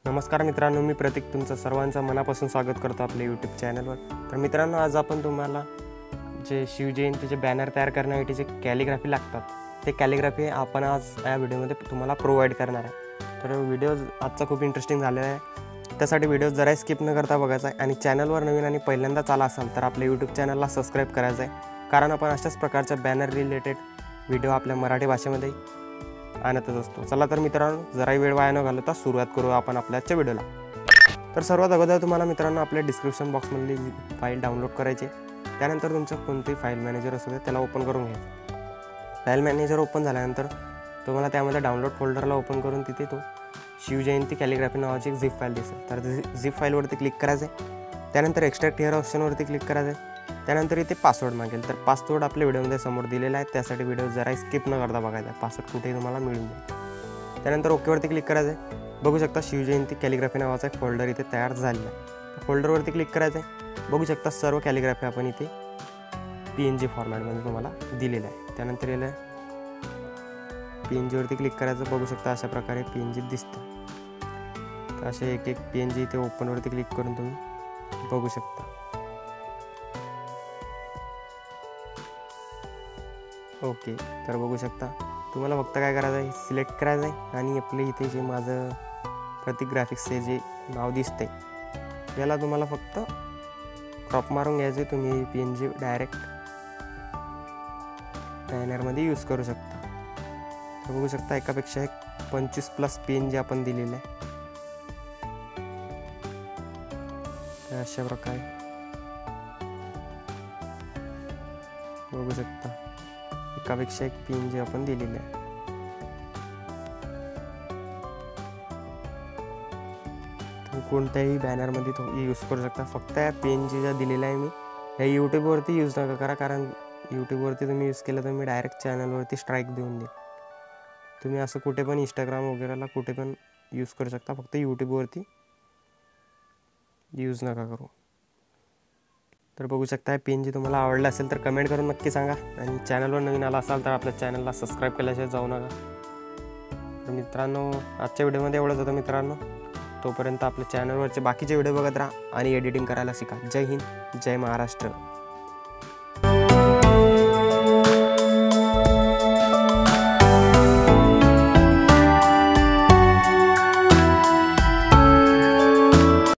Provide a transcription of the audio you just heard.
नमस्कार मित्रांनो, मी प्रतीक तुमचं सर्वांचं मनापासून स्वागत करतो आपल्या यूट्यूब चॅनलवर। तर मित्रांनो, आज आपण तुम्हाला जे शिवजयंतीचे बॅनर तयार करण्यासाठी जे कॅलिग्राफी लागतात ते कॅलिग्राफी आपण आज या व्हिडिओमध्ये तुम्हाला प्रोव्हाइड करणार आहे। तर व्हिडिओ आजचा खूप इंटरेस्टिंग झालेला आहे, त्यासाठी व्हिडिओ जरा स्किप न करता बघायचा आहे आणि चॅनलवर नवीन आणि पहिल्यांदाच आला असाल तर आपल्या यूट्यूब चॅनलला सबस्क्राईब करायचं आहे, कारण आपण अशाच प्रकारच्या बॅनर रिलेटेड व्हिडिओ आपल्या मराठी भाषेमध्ये आणतच असतो। चला तर मित्रांनो, जराही वेळ वाया न घालवता सुरुवात करू आपण आपल्याच्या व्हिडिओला। तर सर्वात अगोदर तुम्हाला मित्रांनो आपल्या डिस्क्रिप्शन बॉक्समधली फाईल डाउनलोड करायची, त्यानंतर तुमचं कोणतेही फाईल मॅनेजर असू दे त्याला ओपन करून घ्यायचं। फाईल मॅनेजर ओपन झाल्यानंतर तुम्हाला त्यामध्ये डाउनलोड फोल्डरला ओपन करून तिथे तो शिवजयंती कॅलिग्राफी नावाची एक झिप फाईल दिसेल, तर झिप फाईलवरती क्लिक करायचं आहे। त्यानंतर एक्स्ट्रॅक्ट हिअर ऑप्शनवरती क्लिक करायचं आहे। त्यानंतर इथे पासवर्ड मागेल, तर पासवर्ड आपल्या व्हिडिओमध्ये समोर दिलेला आहे, त्यासाठी व्हिडिओ जरा स्किप न करता बघायचा आहे, पासवर्ड कुठेही तुम्हाला मिळून जाईल। त्यानंतर ओकेवरती क्लिक करायचं आहे। बघू शकता शिवजयंती कॅलिग्राफी नावाचा एक फोल्डर इथे तयार झालेला आहे। फोल्डरवरती क्लिक करायचं आहे। बघू शकता सर्व कॅलिग्राफी आपण इथे PNG फॉर्मॅटमध्ये तुम्हाला दिलेलं आहे। त्यानंतर याला PNGवरती क्लिक करायचं। बघू शकता अशा प्रकारे PNG दिसतं, तर असे एक PNG इथे ओपनवरती क्लिक करून तुम्ही बघू शकता। ओके, तर बघू शकता तुम्हाला फक्त काय करायचं आहे, सिलेक्ट करायचं आहे आणि आपले इथे जे माझं प्रतीक ग्राफिक्सचे जे नाव दिसतंय याला तुम्हाला फक्त क्रॉप मारून घ्यायचे। तुम्ही PNG डायरेक्ट बॅनरमध्ये यूज करू शकता। तर बघू शकता एकापेक्षा एक 25+ PNG आपण दिलेलं आहे। तर अशा प्रकारे बघू शकता एकापेक्षा एक PNG आपण दिलेले आहे। तुम्ही कोणत्याही बॅनरमध्ये तो यूज करू शकता। फक्त या PNG ज्या दिलेल्या आहे मी ह्या यूट्यूबवरती यूज नका करा, कारण यूट्यूबवरती तुम्ही यूज केलं तर मी डायरेक्ट चॅनलवरती स्ट्राईक देऊन देईल। तुम्ही असं कुठे पण इंस्टाग्राम वगैरेला कुठे पण यूज करू शकता, फक्त यूट्यूबवरती यूज नका करू। तर बघू शकता PNG तुम्हाला आवडला असेल तर कमेंट करून नक्की सांगा, आणि चॅनलवर नवीन आला असाल तर आपल्या चॅनलला सबस्क्राईब केल्याशिवाय जाऊ नका। तर मित्रांनो, आजच्या व्हिडिओमध्ये एवढंच होतं मित्रांनो। तोपर्यंत आपल्या चॅनलवरचे बाकीचे व्हिडिओ बघत राहा आणि एडिटिंग करायला शिका। जय हिंद, जय महाराष्ट्र।